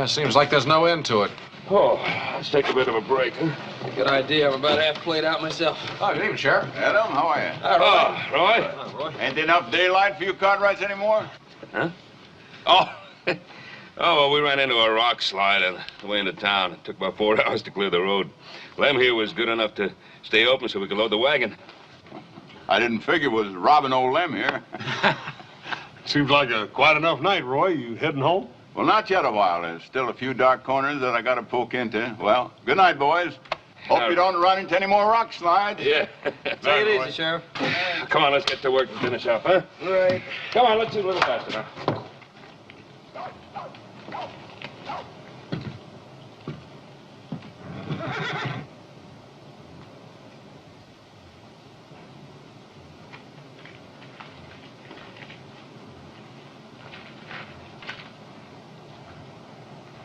Seems like there's no end to it. Oh, let's take a bit of a break, huh? Good idea. I'm about half played out myself. Oh, good evening, Sheriff. Adam, how are you? Roy? Roy. Ain't there enough daylight for you Cartwrights anymore? Huh? Oh. Well, we ran into a rock slide on the way into town. It took about 4 hours to clear the road. Lem here was good enough to stay open so we could load the wagon. I didn't figure it was robbing old Lem here. Seems like a quite enough night, Roy. You heading home? Well, not yet a while. There's still a few dark corners that I got to poke into. Well, good night, boys. Hope you don't run into any more rock slides. Yeah. Take it easy, Sheriff. Come on, let's get to work and finish up, huh? All right. Come on, let's do a little faster now.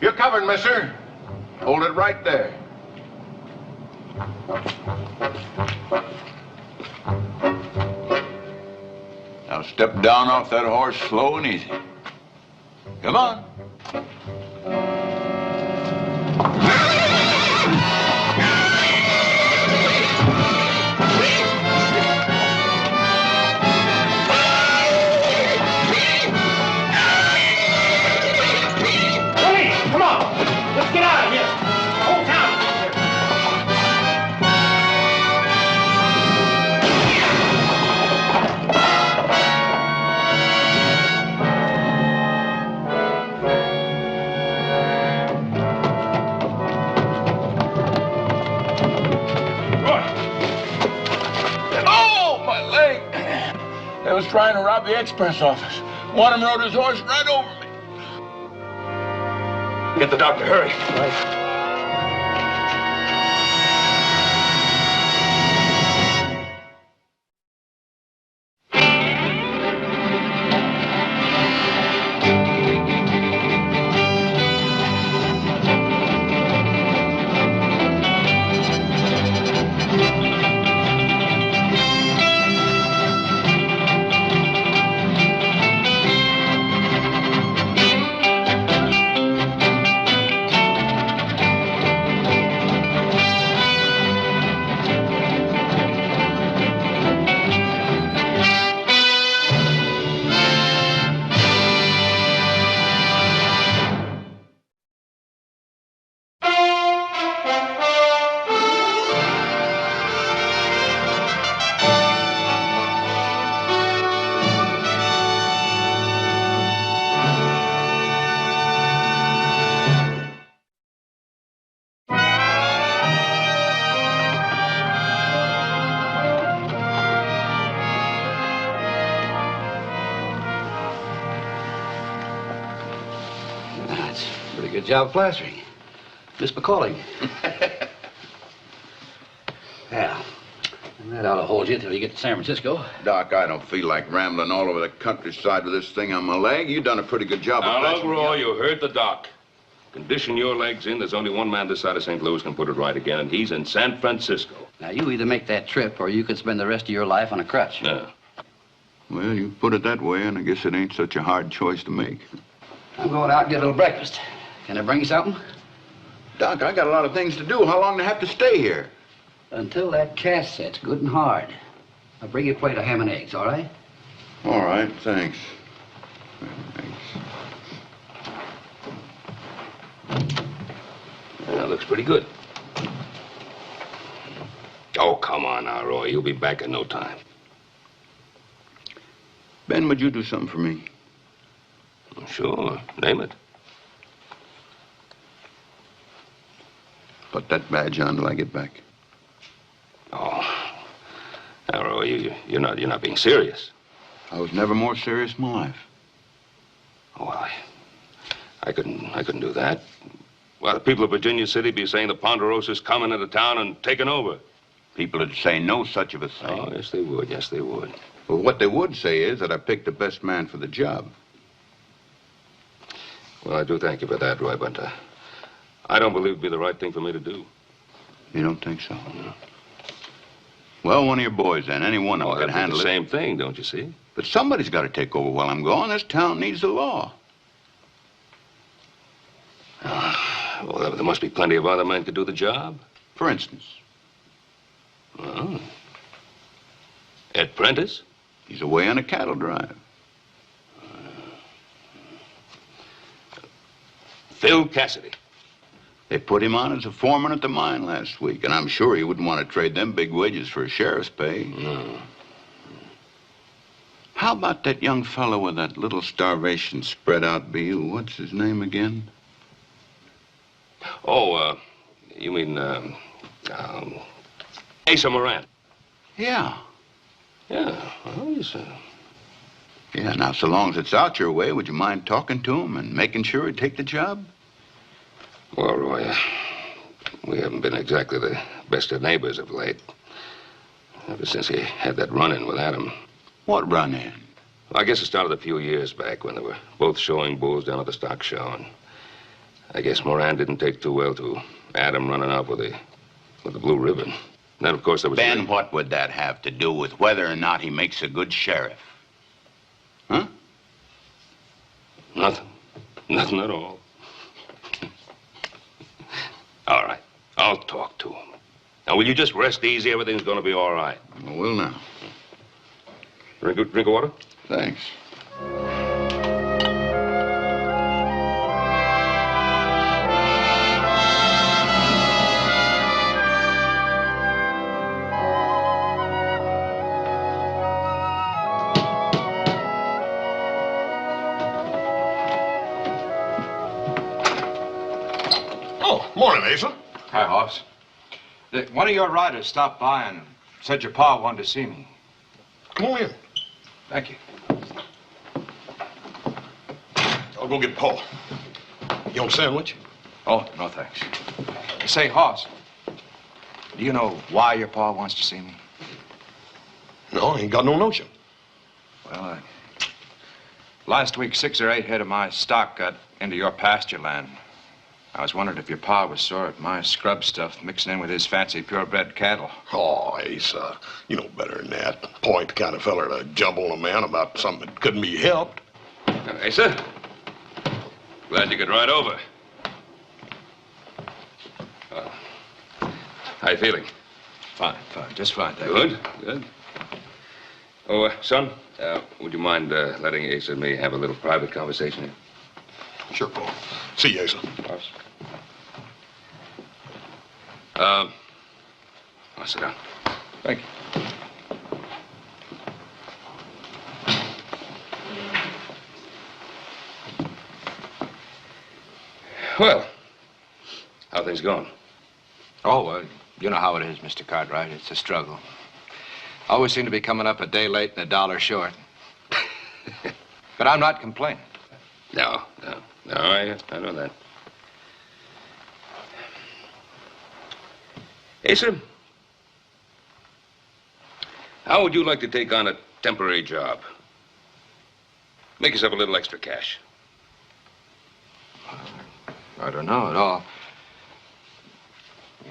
You're covered, mister. Hold it right there. Now step down off that horse slow and easy. Come on. I was trying to rob the express office. One of them rode his horse right over me. Get the doctor, hurry. Right. Good job plastering. Miss McCalling. Yeah. And that ought to hold you until you get to San Francisco. Doc, I don't feel like rambling all over the countryside with this thing on my leg. You done a pretty good job of Now, look, patching me Roy, up. you heard the doc. Condition your legs in. There's only one man this side of St. Louis can put it right again, and he's in San Francisco. Now, you either make that trip or you could spend the rest of your life on a crutch. Yeah. Well, you put it that way, and I guess it ain't such a hard choice to make. I'm going out and get a little breakfast. Can I bring you something? Doc, I got a lot of things to do. How long do I have to stay here? Until that cast sets good and hard. I'll bring you a plate of ham and eggs, all right? All right, thanks. Thanks. That looks pretty good. Oh, come on now, Roy. You'll be back in no time. Ben, would you do something for me? Sure. Name it. Put that badge on till I get back. Oh. Now, Roy, you're not being serious. I was never more serious in my life. Oh, well, I couldn't do that. Well, the people of Virginia City be saying the Ponderosa's coming into town and taking over. People would say no such of a thing. Oh, yes, they would. Yes, they would. Well, what they would say is that I picked the best man for the job. Well, I do thank you for that, Roy, but I don't believe it'd be the right thing for me to do. You don't think so? No. Well, one of your boys, then. Any one of them can handle the it. Same thing, don't you see? But somebody's got to take over while I'm gone. This town needs the law. Oh, Well, there must be plenty of other men to do the job. For instance, Well, Ed Prentice? he's away on a cattle drive. Phil Cassidy. They put him on as a foreman at the mine last week, and I'm sure he wouldn't want to trade them big wages for a sheriff's pay. No. How about that young fellow with that little starvation spread out view? What's his name again? Oh, you mean, Asa Moran. Yeah. Yeah, well, he's, Yeah, now, so long as it's out your way, would you mind talking to him and making sure he'd take the job? Well, Roy, we haven't been exactly the best of neighbors of late. Ever since he had that run-in with Adam. What run-in? Well, I guess it started a few years back when they were both showing bulls down at the stock show. And I guess Moran didn't take too well to Adam running off with the blue ribbon. And then, of course, there was... Ben, what would that have to do with whether or not he makes a good sheriff? Huh? Nothing. Nothing at all. All right. I'll talk to him. Now, will you just rest easy? Everything's going to be all right. I will now. Drink of water? Thanks. Oh, morning, Asa. Hi, Hoss. One of your riders stopped by and said your pa wanted to see me. Come on in. Thank you. I'll go get Paul. You want a sandwich? Oh, no thanks. Say, Hoss, do you know why your pa wants to see me? No, I ain't got no notion. Well, last week, 6 or 8 head of my stock got into your pasture land. I was wondering if your pa was sore at my scrub stuff mixing in with his fancy purebred cattle. Oh, Asa, you know better than that. Pa ain't the kind of feller to jumble a man about something that couldn't be helped. Asa, glad you could ride over. How you feeling? Fine, just fine, thank you. Good. Oh, son, would you mind letting Asa and me have a little private conversation here? Sure, Paul. See you, Asa. I'll sit down. Thank you. Well, how things going? Oh, well, you know how it is, Mr. Cartwright. It's a struggle. Always seem to be coming up a day late and $1 short. But I'm not complaining. No, I know that. Asa, how would you like to take on a temporary job? Make yourself a little extra cash. I don't know at all.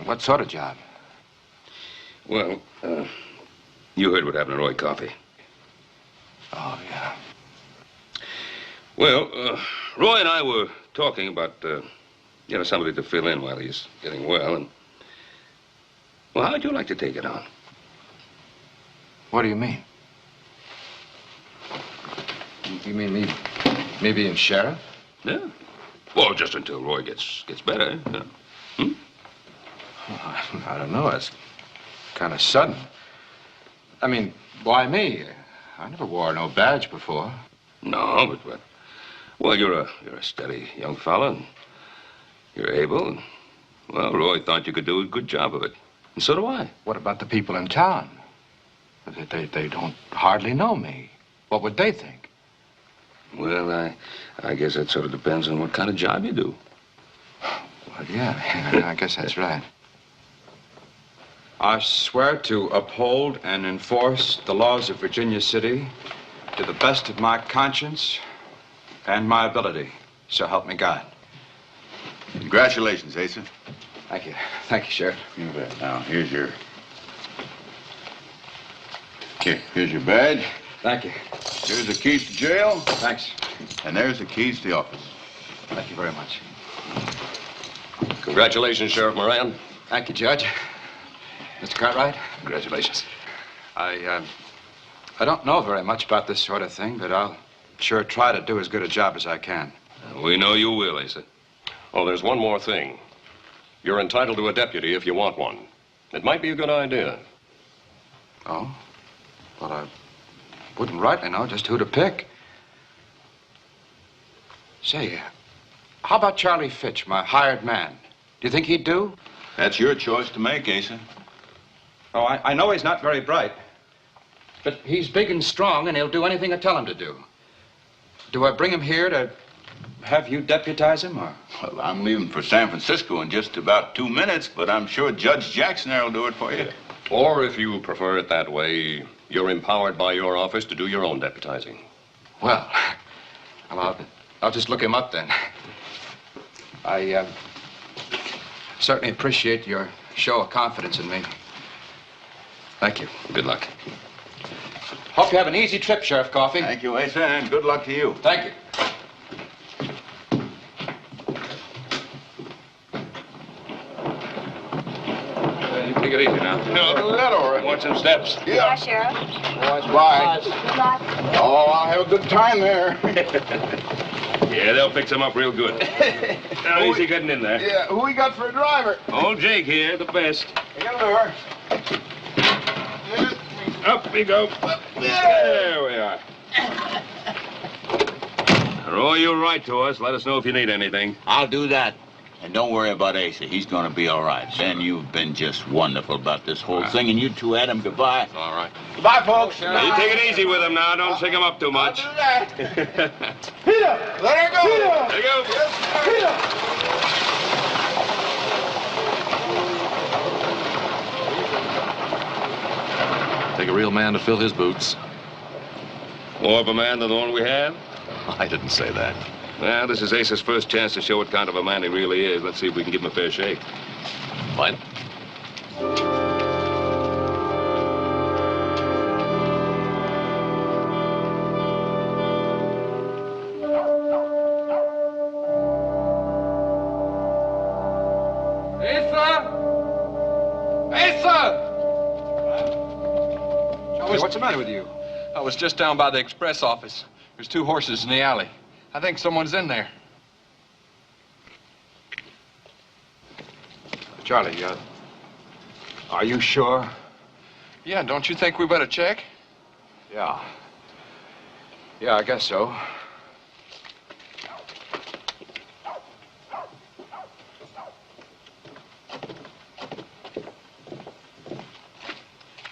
What sort of job? Well, you heard what happened to Roy Coffey. Oh, yeah. Well, Roy and I were talking about, somebody to fill in while he's getting well, and... Well, how'd you like to take it on? What do you mean? You mean me being sheriff? Yeah. Well, just until Roy gets better. Yeah. Hmm? I don't know. It's kind of sudden. I mean, why me? I never wore no badge before. No, but well, you're a steady young fella, and you're able, and, well, Roy thought you could do a good job of it. And so do I. What about the people in town? They don't hardly know me. What would they think? Well, I guess that sort of depends on what kind of job you do. Well, yeah, I guess that's right. I swear to uphold and enforce the laws of Virginia City to the best of my conscience and my ability. So help me God. Congratulations, Asa. Thank you. Thank you, Sheriff. You bet. Now, here's your badge. Thank you. Here's the keys to jail. Thanks. And there's the keys to the office. Thank you very much. Congratulations, Sheriff Moran. Thank you, Judge. Mr. Cartwright? Congratulations. I don't know very much about this sort of thing, but I'll sure try to do as good a job as I can. We know you will, Asa. Oh, there's one more thing. You're entitled to a deputy if you want one. It might be a good idea. Oh? Well, I wouldn't rightly know just who to pick. Say, how about Charlie Fitch, my hired man? Do you think he'd do? That's your choice to make, Asa. Oh, I know he's not very bright. But he's big and strong, and he'll do anything I tell him to do. Do I bring him here to have you deputize him, or? Well, I'm leaving for San Francisco in just about 2 minutes, but I'm sure Judge Jackson there will do it for you. Or if you prefer it that way, you're empowered by your office to do your own deputizing. Well, I'll just look him up then. I certainly appreciate your show of confidence in me. Thank you. Good luck. Hope you have an easy trip, Sheriff Coffey. Thank you, Asa, and good luck to you. Thank you. You take it easy now. No, that all right. Watch them steps. Yeah, Sheriff. Bye. Good luck. Oh, I'll have a good time there. Yeah, they'll fix him up real good. How easy getting in there? Yeah, who we got for a driver? Old Jake here, the best. I got her. Up we go. There we are. Roy, you'll write to us. Let us know if you need anything. I'll do that. And don't worry about Asa. He's going to be all right. Ben, you've been just wonderful about this whole thing. And you two, Adam, goodbye. All right. Goodbye, folks. Now, you take it easy with him now. Don't shake him up too much. I'll do that. Peter, let her go. There you go. Take a real man to fill his boots. More of a man than the one we have? I didn't say that. Well, this is Ace's first chance to show what kind of a man he really is. Let's see if we can give him a fair shake. Fine. What's the matter with you? I was just down by the express office. There's 2 horses in the alley. I think someone's in there. Charlie, are you sure? Yeah, don't you think we better check? Yeah. Yeah, I guess so.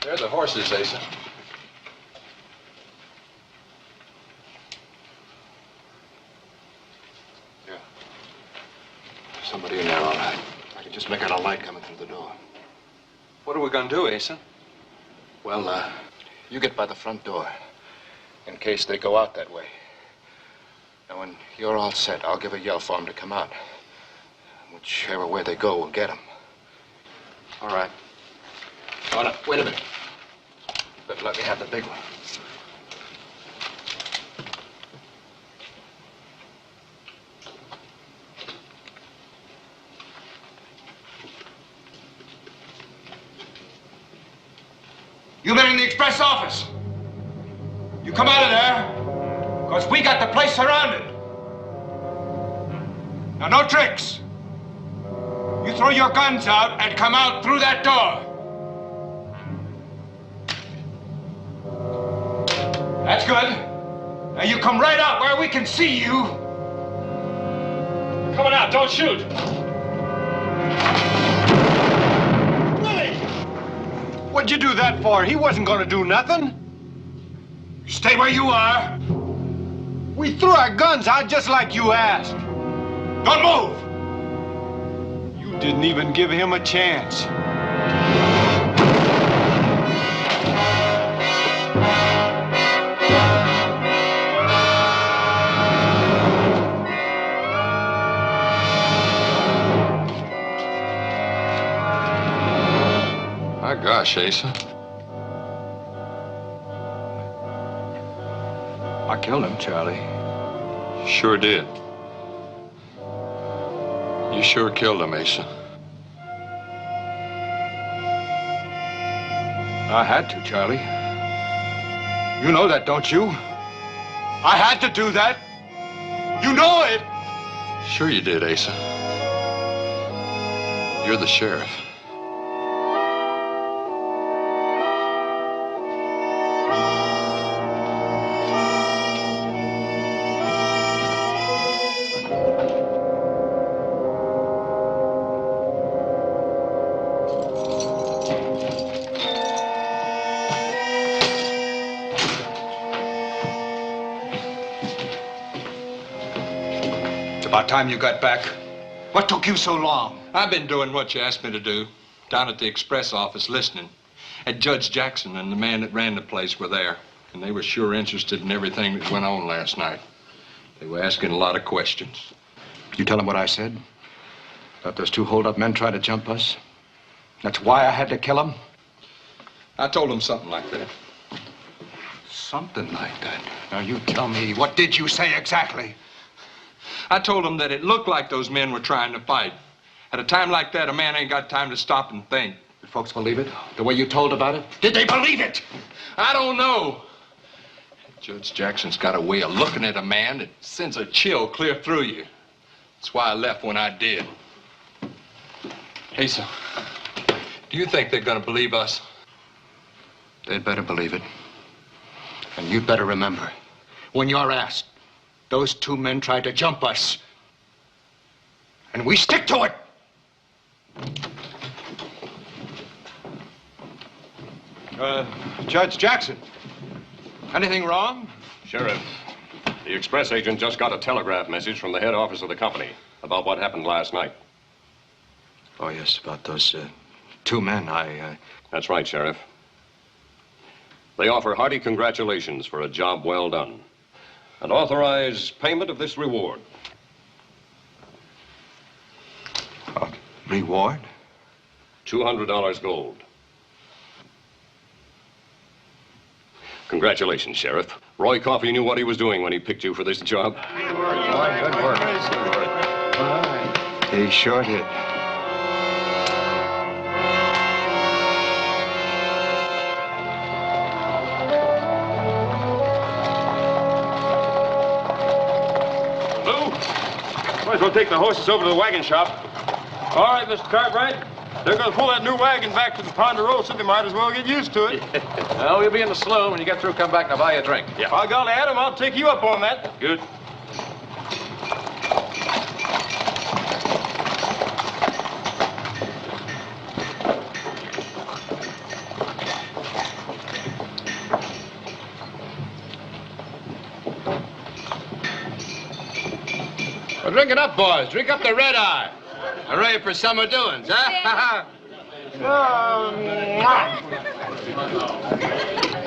They're the horses, Asa. Yeah. Somebody in there, all right. I can just make out a light coming through the door. What are we gonna do, Asa? Well, you get by the front door, in case they go out that way. Now, when you're all set, I'll give a yell for them to come out. Whichever way they go, we'll get them. All right. Oh, no, wait a minute. Better let me have the big one. You men in the express office. You come out of there, because we got the place surrounded. Now, no tricks. You throw your guns out and come out through that door. That's good. Now you come right out where we can see you. Coming out, don't shoot. Willie! What'd you do that for? He wasn't gonna do nothing. Stay where you are. We threw our guns out just like you asked. Don't move. You didn't even give him a chance. My gosh, Asa. I killed him, Charlie. Sure did. You sure killed him, Asa. I had to, Charlie. You know that, don't you? I had to do that. You know it. Sure you did, Asa. You're the sheriff. About time you got back. What took you so long? I've been doing what you asked me to do. Down at the express office listening. And Judge Jackson and the man that ran the place were there. And they were sure interested in everything that went on last night. They were asking a lot of questions. You tell them what I said? About those two hold-up men trying to jump us? That's why I had to kill them? I told them something like that. Something like that. Now you tell me, what did you say exactly? I told them that it looked like those men were trying to fight. At a time like that, a man ain't got time to stop and think. Did folks believe it? The way you told about it? Did they believe it? I don't know. Judge Jackson's got a way of looking at a man that sends a chill clear through you. That's why I left when I did. Asa, do you think they're gonna believe us? They'd better believe it. And you'd better remember, when you're asked, those two men tried to jump us. And we stick to it. Judge Jackson, anything wrong? Sheriff, the express agent just got a telegraph message from the head office of the company about what happened last night. Oh, yes, about those two men. That's right, Sheriff. They offer hearty congratulations for a job well done and authorize payment of this reward. Reward? $200 gold. Congratulations, Sheriff. Roy Coffey knew what he was doing when he picked you for this job. Good work. He sure did. Might as well take the horses over to the wagon shop. All right, Mr. Cartwright. They're going to pull that new wagon back to the Ponderosa. They might as well get used to it. Well, we'll be in the saloon. When you get through, come back and I'll buy you a drink. Yeah. By golly, Adam, I'll take you up on that. Good. Well, drink it up, boys. Drink up the red eye. I'm ready for summer doings, huh?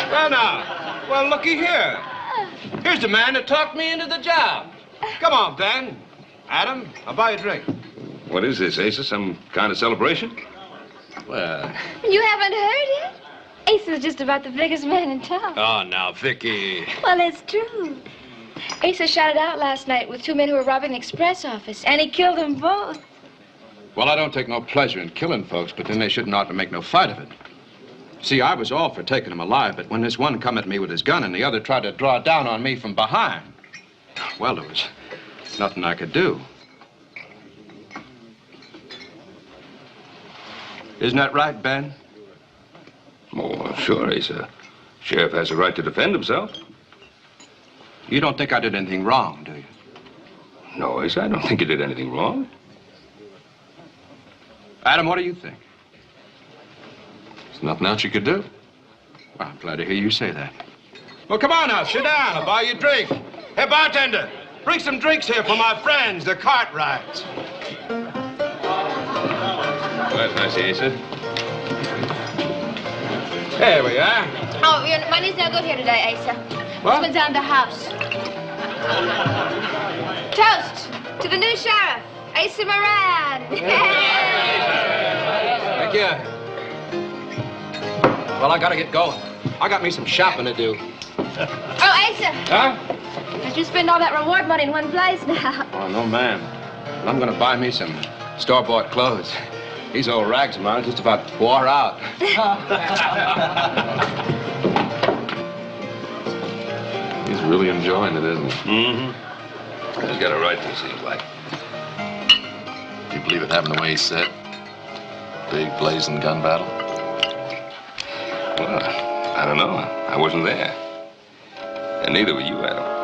Well, now. Well, looky here. Here's the man that talked me into the job. Come on, Ben. Adam, I'll buy you a drink. What is this, Asa? Some kind of celebration? Well... You haven't heard it? Asa's just about the biggest man in town. Oh, now, Vicky. Well, it's true. Asa shot it out last night with two men who were robbing the express office, and he killed them both. Well, I don't take no pleasure in killing folks, but then they shouldn't ought to make no fight of it. See, I was all for taking them alive, but when this one come at me with his gun and the other tried to draw down on me from behind, well, there was nothing I could do. Isn't that right, Ben? Oh, sure, Asa. Sheriff has a right to defend himself. You don't think I did anything wrong, do you? No, Asa, I don't think you did anything wrong. Adam, what do you think? There's nothing else you could do. Well, I'm glad to hear you say that. Well, come on now, sit down. I'll buy you a drink. Hey, bartender, bring some drinks here for my friends, the Cartwrights. Well, that's nice, Asa. There we are. Oh, your money's no good here today, Asa. What? This one's on the house. Toast to the new sheriff, Asa Moran. Thank you. Well, I gotta get going. I got me some shopping to do. Oh, Asa. Huh? Don't you spend all that reward money in one place now. Oh, no, ma'am. I'm gonna buy me some store-bought clothes. These old rags of mine are just about wore out. He's really enjoying it, isn't he? Mm-hmm. He's got a right to, seems like. Do you believe it happened the way he said? Big blazing gun battle? Well, I don't know. I wasn't there. And neither were you, Adam.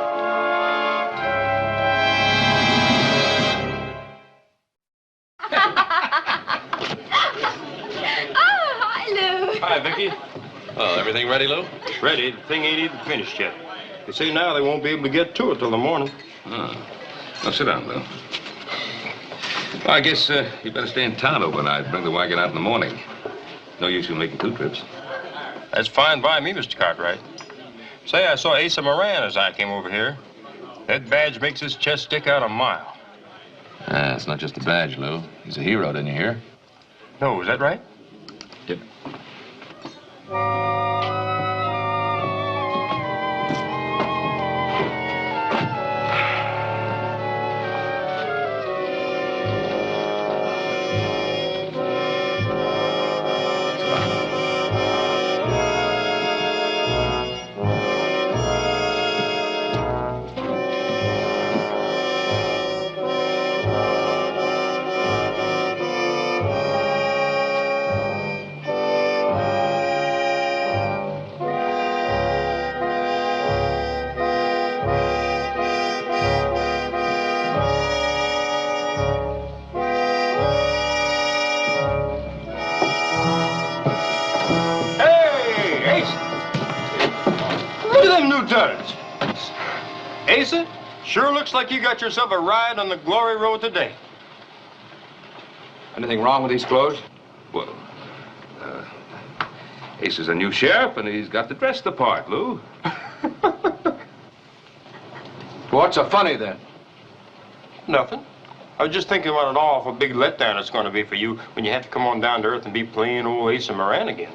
Hi, Vicky. Oh, everything ready, Lou? Ready. The thing ain't even finished yet. You see, now they won't be able to get to it till the morning. Oh. Well, sit down, Lou. Well, I guess you better stay in town overnight. Bring the wagon out in the morning. No use you making 2 trips. That's fine by me, Mr. Cartwright. Say, I saw Asa Moran as I came over here. That badge makes his chest stick out a mile. Ah, it's not just a badge, Lou. He's a hero, didn't you hear? No, is that right? Yep. Asa, sure looks like you got yourself a ride on the glory road today. Anything wrong with these clothes? Well, Ace is a new sheriff, and he's got to dress the part, Lou. What's so funny, then? Nothing. I was just thinking what an awful big letdown it's going to be for you when you have to come on down to earth and be plain old Asa Moran again.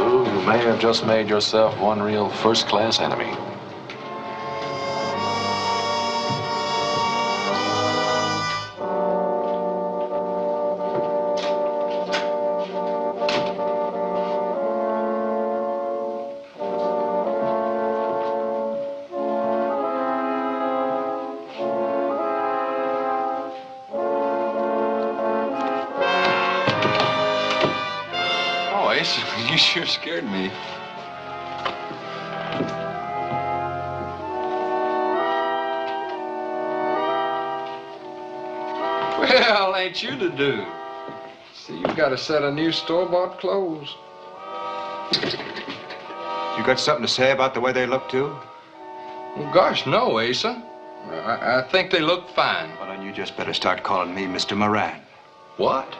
You may have just made yourself one real first-class enemy. Oh, Ace, you sure scared me. Well, ain't you the dude? See, you got a set of new store-bought clothes. You got something to say about the way they look, too? Well, gosh, no, Asa. I think they look fine. Well, then you just better start calling me Mr. Moran. What?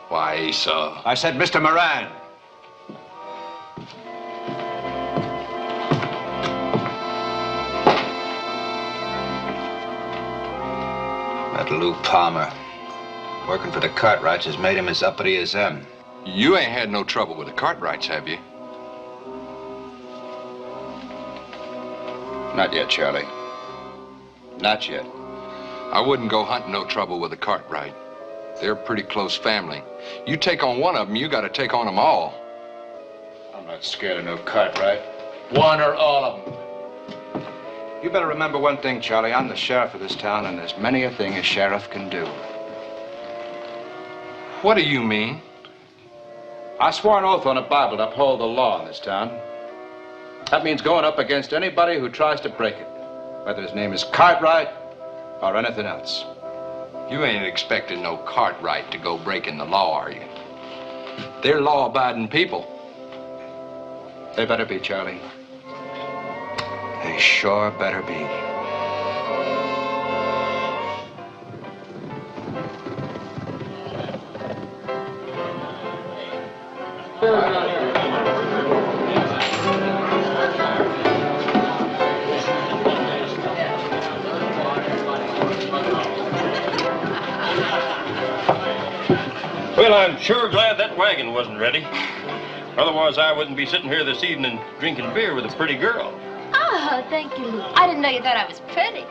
Why, Asa? I said Mr. Moran. That Lou Palmer, working for the Cartwrights, has made him as uppity as them. You ain't had no trouble with the Cartwrights, have you? Not yet, Charlie. Not yet. I wouldn't go hunting no trouble with the Cartwright. They're a pretty close family. You take on one of them, you got to take on them all. I'm not scared of no Cartwright. One or all of them. You better remember one thing, Charlie. I'm the sheriff of this town, and there's many a thing a sheriff can do. What do you mean? I swore an oath on a Bible to uphold the law in this town. That means going up against anybody who tries to break it, whether his name is Cartwright or anything else. You ain't expecting no Cartwright to go breaking the law, are you? They're law-abiding people. They better be, Charlie. They sure better be. Well, I'm sure glad that wagon wasn't ready. Otherwise, I wouldn't be sitting here this evening drinking beer with a pretty girl. Oh, thank you, Lou. I didn't know you thought I was pretty.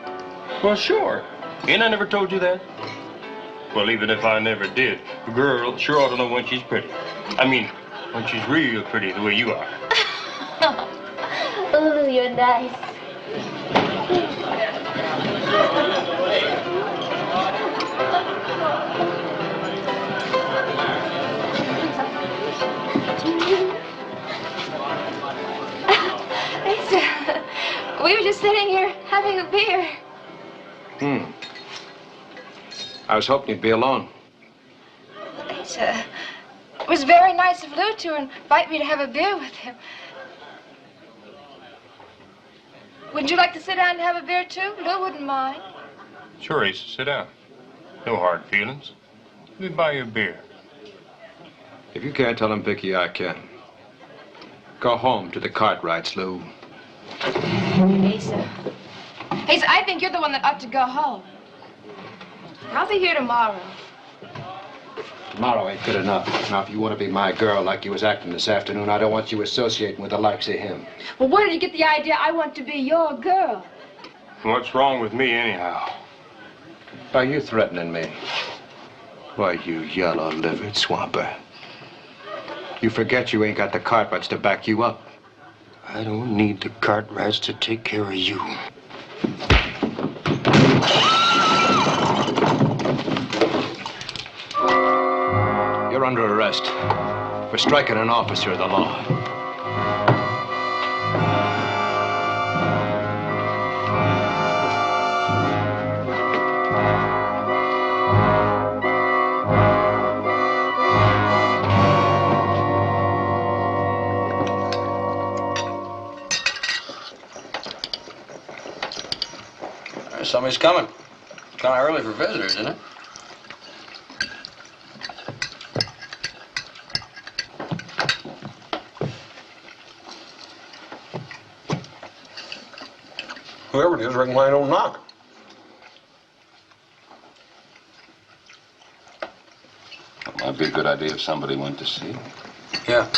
Well, sure. Ain't I never told you that? Well, even if I never did, a girl sure ought to know when she's pretty. I mean, when she's real pretty, the way you are. Oh, Lou, you're nice. We were just sitting here having a beer. I was hoping you'd be alone. It was very nice of Lou to invite me to have a beer with him. Wouldn't you like to sit down and have a beer, too? Lou wouldn't mind. Sure, Ace, sit down. No hard feelings. Let me buy you a beer. If you can't tell him, Vicky, I can. Go home to the Cartwrights, Lou. Asa, I think you're the one that ought to go home. I'll be here tomorrow. Tomorrow ain't good enough. Now, if you want to be my girl like you was acting this afternoon, I don't want you associating with the likes of him. Well, where did you get the idea I want to be your girl? What's wrong with me, anyhow? Are you threatening me? Why, you yellow-livered swamper. You forget you ain't got the Cartwrights to back you up. I don't need the Cartwrights to take care of you. You're under arrest for striking an officer of the law. Somebody's coming. It's kind of early for visitors, isn't it? Whoever it is, reckon why I don't knock. It might be a good idea if somebody went to see. Yeah.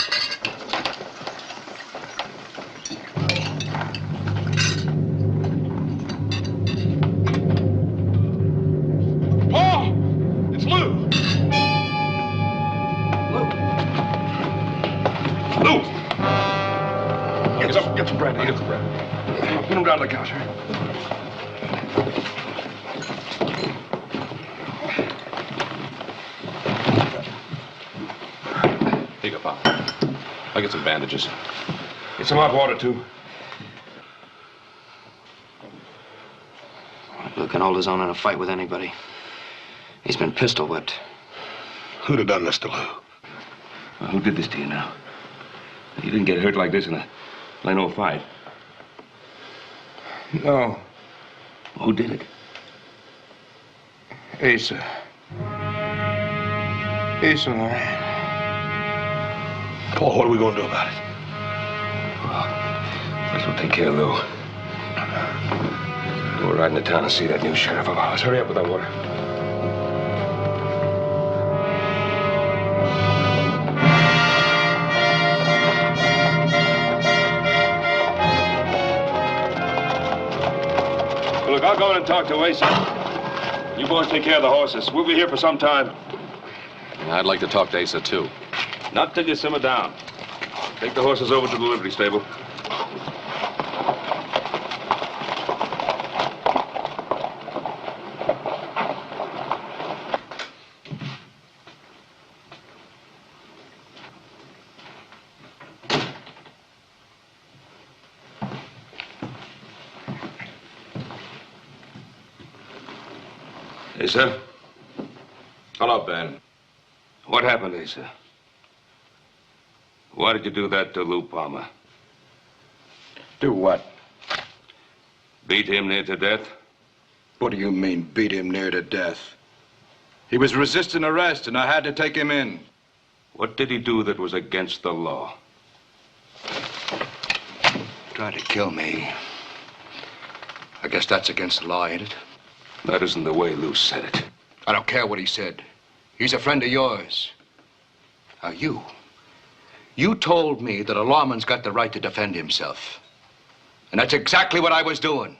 Get some brandy. Get some brandy. Put him down on the couch here. Take a pop. I'll get some bandages. Get some hot water, too. Lou can hold his own in a fight with anybody. He's been pistol whipped. Who'd have done this to Lou? Well, who did this to you now? You didn't get hurt like this in a plain old fight. No. Who did it? Asa. Asa Moran. Paul, what are we going to do about it? Well, first we'll take care of Lou. We'll ride into town and see that new sheriff of ours. Hurry up with that water. Look, I'll go in and talk to Asa. You boys take care of the horses. We'll be here for some time. I'd like to talk to Asa, too. Not till you simmer down. Take the horses over to the livery stable. Asa? Hello, Ben. What happened, Asa? Why did you do that to Lou Palmer? Do what? Beat him near to death? What do you mean, beat him near to death? He was resisting arrest, and I had to take him in. What did he do that was against the law? Tried to kill me. I guess that's against the law, ain't it? That isn't the way Lou said it. I don't care what he said. He's a friend of yours. Now, you You told me that a lawman's got the right to defend himself. And that's exactly what I was doing.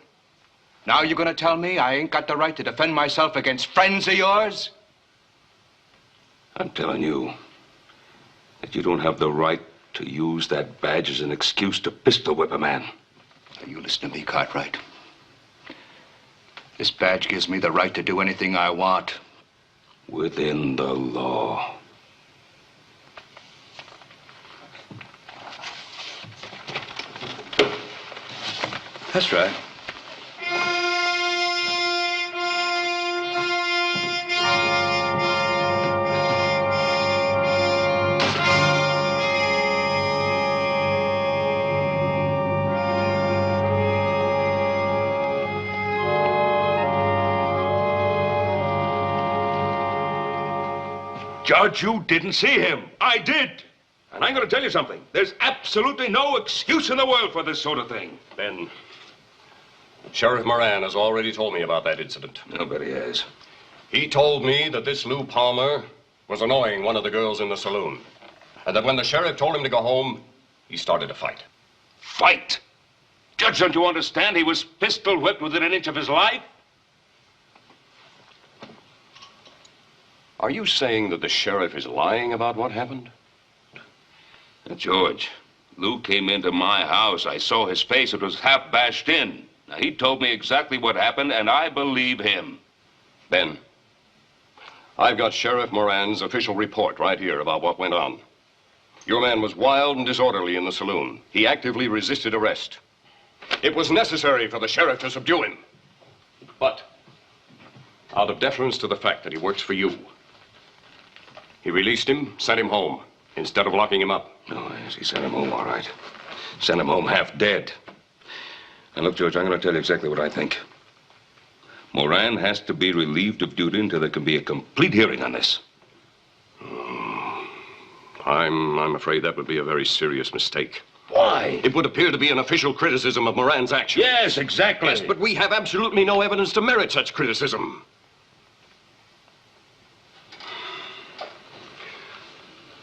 Now you're gonna tell me I ain't got the right to defend myself against friends of yours? I'm telling you that you don't have the right to use that badge as an excuse to pistol whip a man. Now you listen to me, Cartwright. This badge gives me the right to do anything I want. Within the law. That's right. Judge, you didn't see him. I did. And I'm going to tell you something. There's absolutely no excuse in the world for this sort of thing. Ben, Sheriff Moran has already told me about that incident. Nobody has. He told me that this Lou Palmer was annoying one of the girls in the saloon. And that when the sheriff told him to go home, he started a fight. Fight? Judge, don't you understand? He was pistol whipped within an inch of his life. Are you saying that the sheriff is lying about what happened? Now, George, Lou came into my house. I saw his face. It was half bashed in. Now, he told me exactly what happened, and I believe him. Ben, I've got Sheriff Moran's official report right here about what went on. Your man was wild and disorderly in the saloon. He actively resisted arrest. It was necessary for the sheriff to subdue him. But, out of deference to the fact that he works for you, he released him, sent him home, instead of locking him up. Oh, yes, he sent him home, all right. Sent him home half dead. Now, look, George, I'm going to tell you exactly what I think. Moran has to be relieved of duty until there can be a complete hearing on this. I'm afraid that would be a very serious mistake. Why? It would appear to be an official criticism of Moran's action. Yes, exactly. Yes, but we have absolutely no evidence to merit such criticism.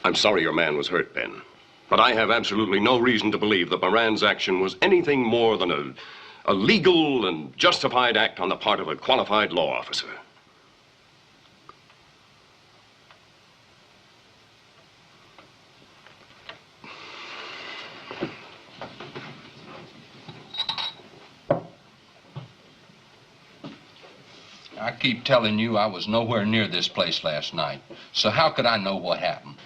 I'm sorry your man was hurt, Ben. But I have absolutely no reason to believe that Moran's action was anything more than a legal and justified act on the part of a qualified law officer. I keep telling you I was nowhere near this place last night. So how could I know what happened?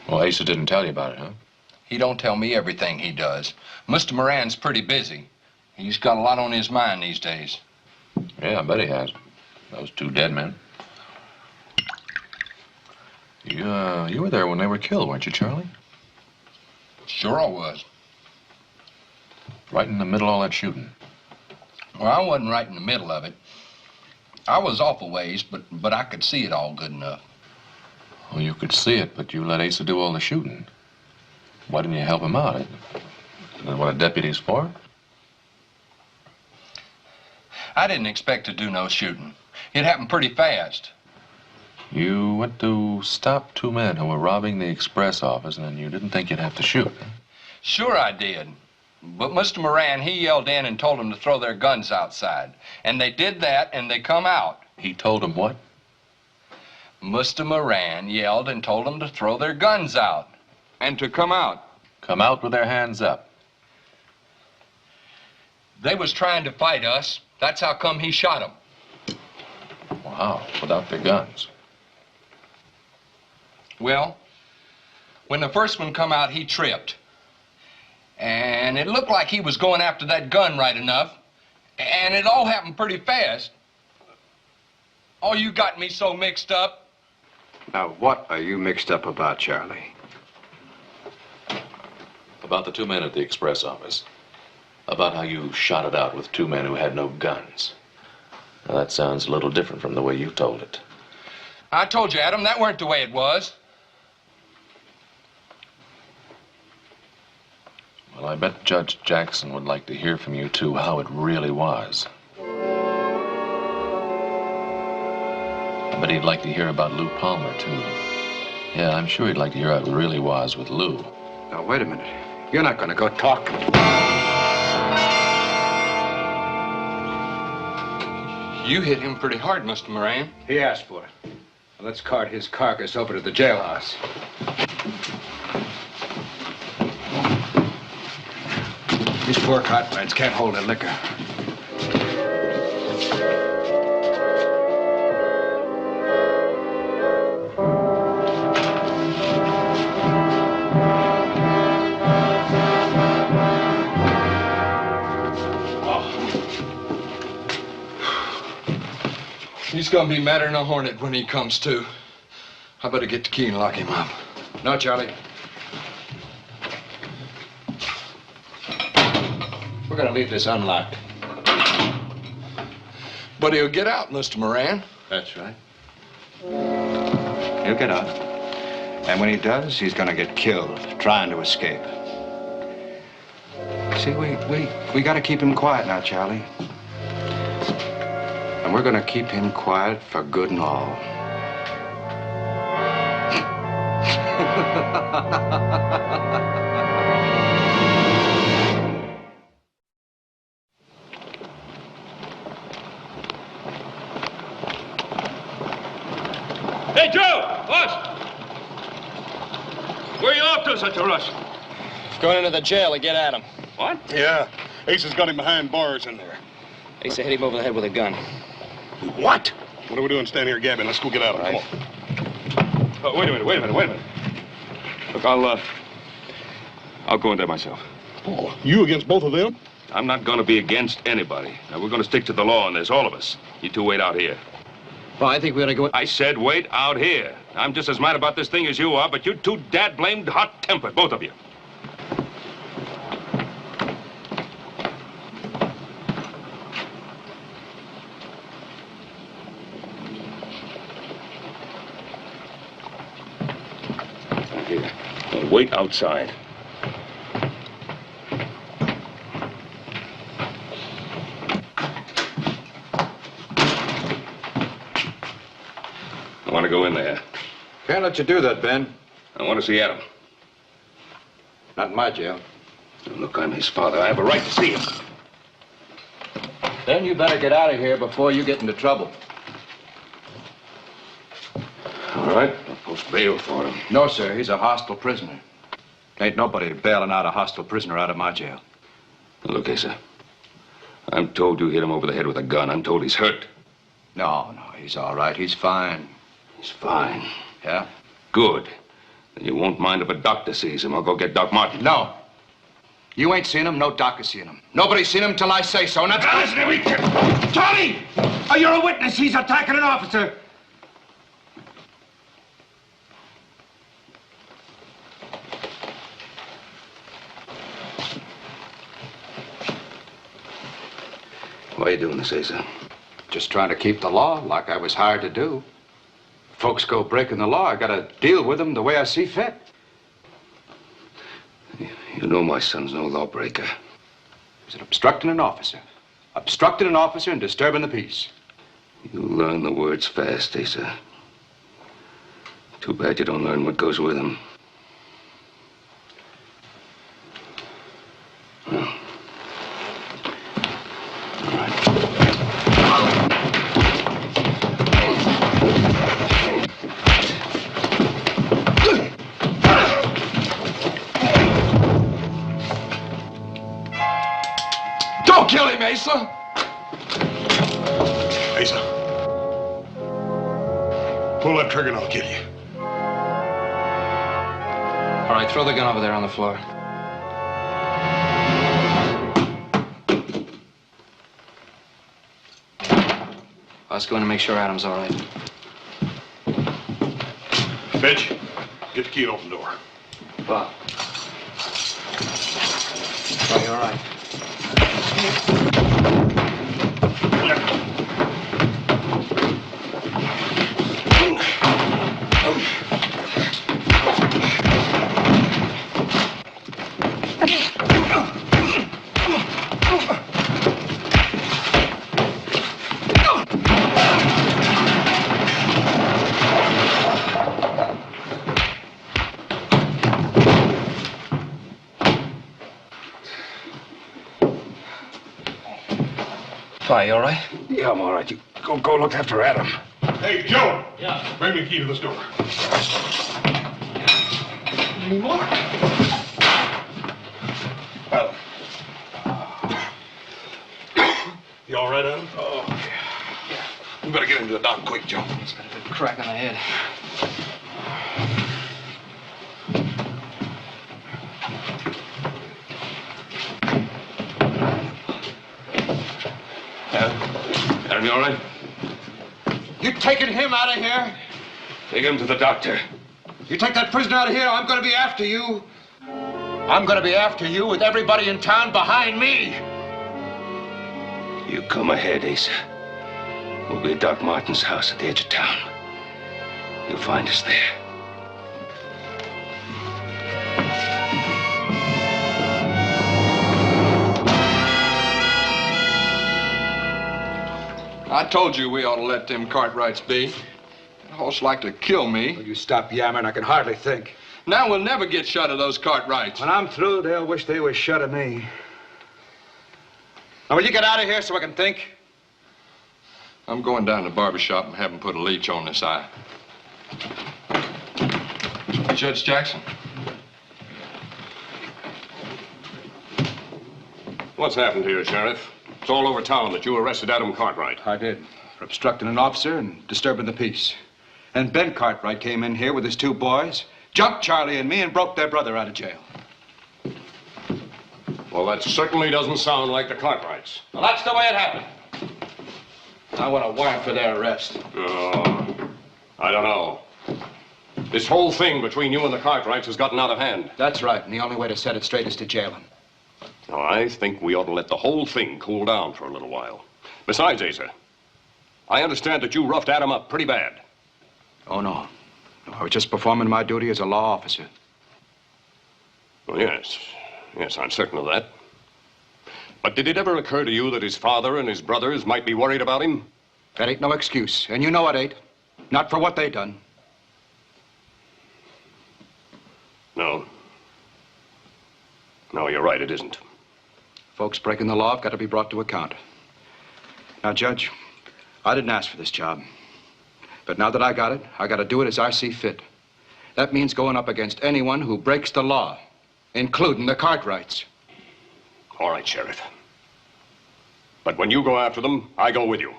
Well, Asa didn't tell you about it, huh? He don't tell me everything he does. Mr. Moran's pretty busy. He's got a lot on his mind these days. Yeah, I bet he has. Those two dead men. You were there when they were killed, weren't you, Charlie? Sure I was. Right in the middle of all that shooting. Well, I wasn't right in the middle of it. I was awful ways, but I could see it all good enough. Well, you could see it, but you let Asa do all the shooting. Why didn't you help him out? Isn't that what a deputy's for? I didn't expect to do no shooting. It happened pretty fast. You went to stop two men who were robbing the express office, and then you didn't think you'd have to shoot. Sure I did. But Mr. Moran, he yelled in and told them to throw their guns outside. And they did that, and they come out. He told them what? Mr. Moran yelled and told them to throw their guns out. And to come out. Come out with their hands up. They was trying to fight us. That's how come he shot them. Wow, without their guns. Well, when the first one come out, he tripped. And it looked like he was going after that gun right enough. And it all happened pretty fast. Oh, you got me so mixed up. Now, what are you mixed up about, Charlie? About the two men at the express office. About how you shot it out with two men who had no guns. Now, that sounds a little different from the way you told it. I told you, Adam, that weren't the way it was. Well, I bet Judge Jackson would like to hear from you, too, how it really was. I bet he'd like to hear about Lou Palmer, too. Yeah, I'm sure he'd like to hear how it really was with Lou. Now, wait a minute. You're not going to go talk. You hit him pretty hard, Mr. Moran. He asked for it. Well, let's cart his carcass over to the jailhouse. These poor cartwrights can't hold their liquor. He's gonna be madder than a hornet when he comes to. I better get the key and lock him up. No, Charlie. We're gonna leave this unlocked. But he'll get out, Mr. Moran. That's right. He'll get out. And when he does, he's gonna get killed trying to escape. See, we gotta keep him quiet now, Charlie. And we're gonna keep him quiet for good and all. Hey, Joe! Boss! Where are you off to such a rush? Going into the jail to get at him. What? Yeah. Ace has got him behind bars in there. Ace hit him over the head with a gun. What? What are we doing standing here gabbing? Let's go get out of it. Come on. Wait a minute. Look, I'll go in there myself. Oh, you against both of them? I'm not going to be against anybody. Now, we're going to stick to the law, and there's all of us. You two wait out here. Well, I think we ought to go... I said wait out here. I'm just as mad about this thing as you are, but you're too dad-blamed hot-tempered, both of you. Here. Now, wait outside. I want to go in there. Can't let you do that, Ben. I want to see Adam. Not in my jail. Look, I'm his father. I have a right to see him. Then you better get out of here before you get into trouble. All right. I'll post bail for him. No, sir. He's a hostile prisoner. Ain't nobody bailing out a hostile prisoner out of my jail. Look, Asa. I'm told you hit him over the head with a gun. I'm told he's hurt. No, he's all right. He's fine. He's fine. Yeah? Good. Then you won't mind if a doctor sees him. I'll go get Doc Martin. No. You ain't seen him. No doc has seen him. Nobody's seen him till I say so, and that's... Charlie! You're a witness. He's attacking an officer. Why are you doing this, Asa? Just trying to keep the law like I was hired to do. Folks go breaking the law, I gotta deal with them the way I see fit. You know my son's no lawbreaker. He's obstructing an officer. Obstructing an officer and disturbing the peace. You learn the words fast, Asa. Too bad you don't learn what goes with them. Well. All right. Don't kill him, Asa! Asa. Pull that trigger and I'll kill you. All right, throw the gun over there on the floor. Let's go in and make sure Adam's all right. Fitch, get the key and open the door. Bob. Oh, you all right? Why, you all right? Yeah, I'm all right. You go look after Adam. Hey, Joe. Yeah. Bring me the key to the store. Any more? Adam. You all right, Adam? Oh, yeah. We better get into the dock quick, Joe. He's got a good crack on the head. Adam, you all right? You taking him out of here? Take him to the doctor. You take that prisoner out of here, I'm gonna be after you. I'm gonna be after you with everybody in town behind me. You come ahead, Asa. We'll be at Doc Martin's house at the edge of town. You'll find us there. I told you we ought to let them Cartwrights be. That horse like to kill me. Will you stop yammering? I can hardly think. Now we'll never get shut of those Cartwrights. When I'm through, they'll wish they was shut of me. Now, will you get out of here so I can think? I'm going down to the barber shop and have them put a leech on this eye. Judge Jackson. What's happened here, Sheriff? It's all over town that you arrested Adam Cartwright. I did. For obstructing an officer and disturbing the peace. And Ben Cartwright came in here with his two boys, jumped Charlie and me, and broke their brother out of jail. Well, that certainly doesn't sound like the Cartwrights. Well, that's the way it happened. I want a warrant for their arrest. Oh, I don't know. This whole thing between you and the Cartwrights has gotten out of hand. That's right, and the only way to set it straight is to jail him. Now, I think we ought to let the whole thing cool down for a little while. Besides, Asa, I understand that you roughed Adam up pretty bad. Oh, no. No, I was just performing my duty as a law officer. Well, yes. Yes, I'm certain of that. But did it ever occur to you that his father and his brothers might be worried about him? That ain't no excuse, and you know it ain't. Not for what they done. No. No, you're right, it isn't. Folks breaking the law have got to be brought to account. Now, Judge, I didn't ask for this job. But now that I got it, I got to do it as I see fit. That means going up against anyone who breaks the law, including the Cartwrights. All right, Sheriff. But when you go after them, I go with you.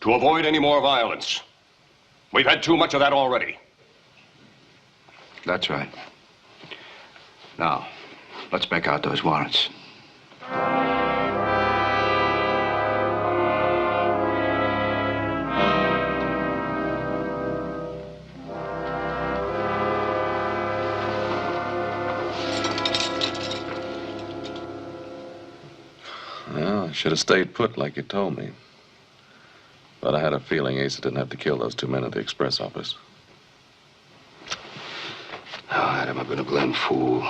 To avoid any more violence. We've had too much of that already. That's right. Now, let's make out those warrants. Well, I should have stayed put like you told me. But I had a feeling Asa didn't have to kill those two men at the express office. Oh, Adam, I've been a blamed fool.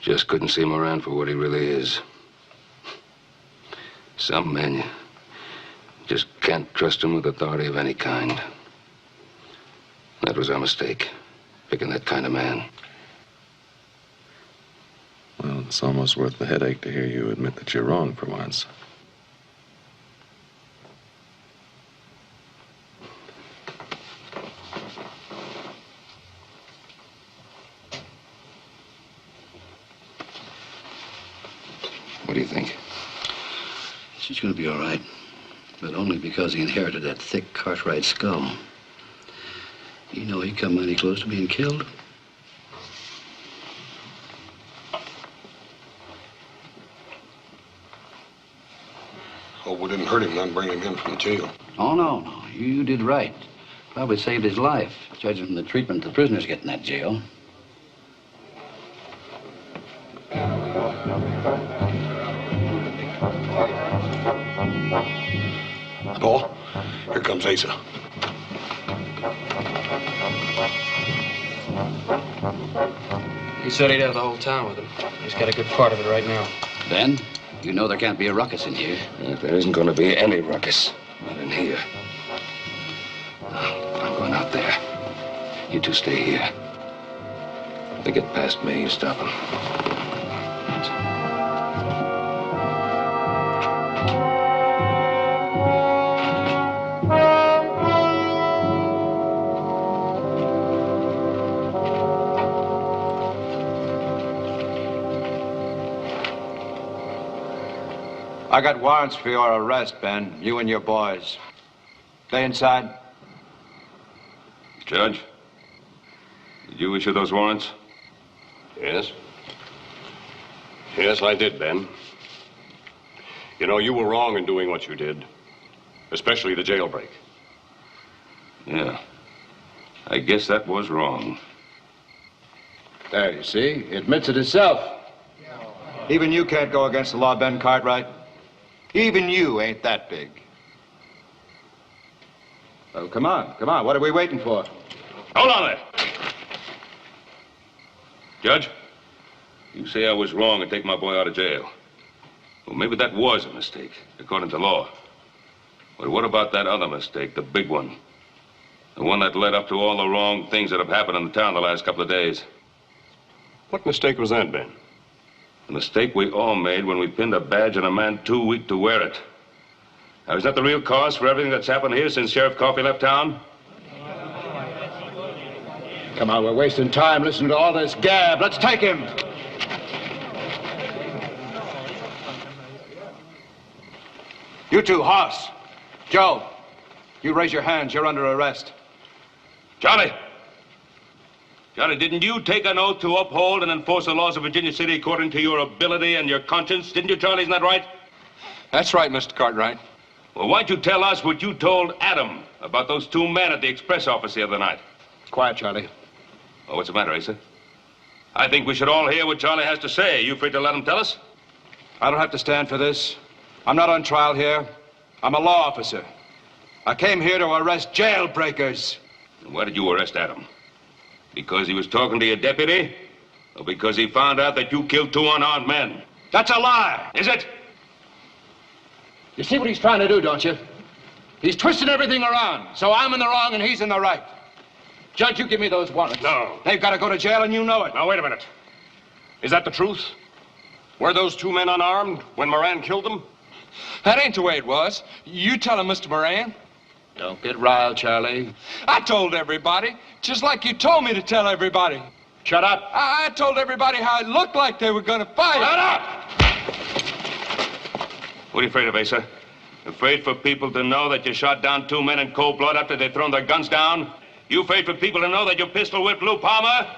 Just couldn't see him around for what he really is. Some men, you just can't trust him with authority of any kind. That was our mistake, picking that kind of man. Well, it's almost worth the headache to hear you admit that you're wrong for once. What do you think? She's going to be all right, but only because he inherited that thick Cartwright skull. You know he come mighty close to being killed. Hope we didn't hurt him none bringing him in from jail. Oh, no, no. You did right. Probably saved his life, judging from the treatment the prisoners get in that jail. Paul, here comes Asa. He said he'd have the whole town with him. He's got a good part of it right now. Ben, you know there can't be a ruckus in here. There isn't going to be any ruckus. Not in here. I'm going out there. You two stay here. If they get past me, you stop them. I got warrants for your arrest, Ben. You and your boys. Stay inside. Judge, did you issue those warrants? Yes. Yes, I did, Ben. You know, you were wrong in doing what you did, especially the jailbreak. Yeah. I guess that was wrong. There, you see? He admits it himself. Even you can't go against the law, Ben Cartwright. Even you ain't that big. Oh, come on, come on. What are we waiting for? Hold on there. Judge, you say I was wrong and take my boy out of jail. Well, maybe that was a mistake, according to law. But what about that other mistake, the big one? The one that led up to all the wrong things that have happened in the town the last couple of days. What mistake was that, Ben? The mistake we all made when we pinned a badge on a man too weak to wear it. Now, is that the real cause for everything that's happened here since Sheriff Coffey left town? Come on, we're wasting time listening to all this gab. Let's take him. You two, Hoss. Joe, you raise your hands. You're under arrest. Johnny! Johnny, didn't you take an oath to uphold and enforce the laws of Virginia City according to your ability and your conscience? Didn't you, Charlie? Isn't that right? That's right, Mr. Cartwright. Well, why don't you tell us what you told Adam about those two men at the express office the other night? Quiet, Charlie. Oh, what's the matter, Asa? I think we should all hear what Charlie has to say. You afraid to let him tell us? I don't have to stand for this. I'm not on trial here. I'm a law officer. I came here to arrest jailbreakers. And why did you arrest Adam? Because he was talking to your deputy? Or because he found out that you killed two unarmed men? That's a lie. Is it? You see what he's trying to do, don't you? He's twisting everything around. So I'm in the wrong and he's in the right. Judge, you give me those warrants. No. They've got to go to jail and you know it. Now, wait a minute. Is that the truth? Were those two men unarmed when Moran killed them? That ain't the way it was. You tell him, Mr. Moran. Don't get riled, Charlie. I told everybody, just like you told me to tell everybody. Shut up. I told everybody how it looked like they were going to fight. Shut up! What are you afraid of, Asa? Afraid for people to know that you shot down two men in cold blood after they'd thrown their guns down? You afraid for people to know that you pistol whipped Lou Palmer?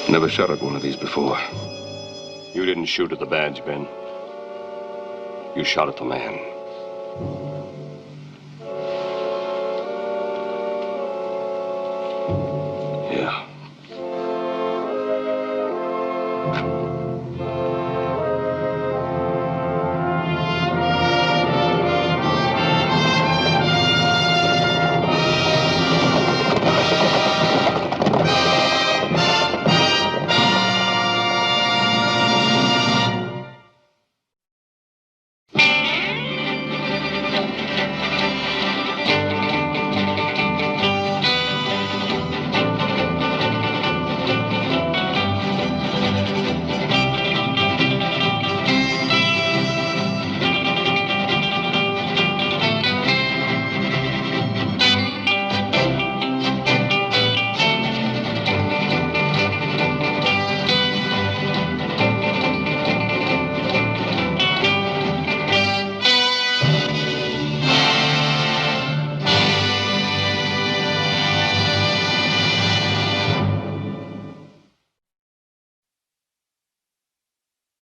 Never shot at one of these before. You didn't shoot at the badge, Ben. You shot at the man.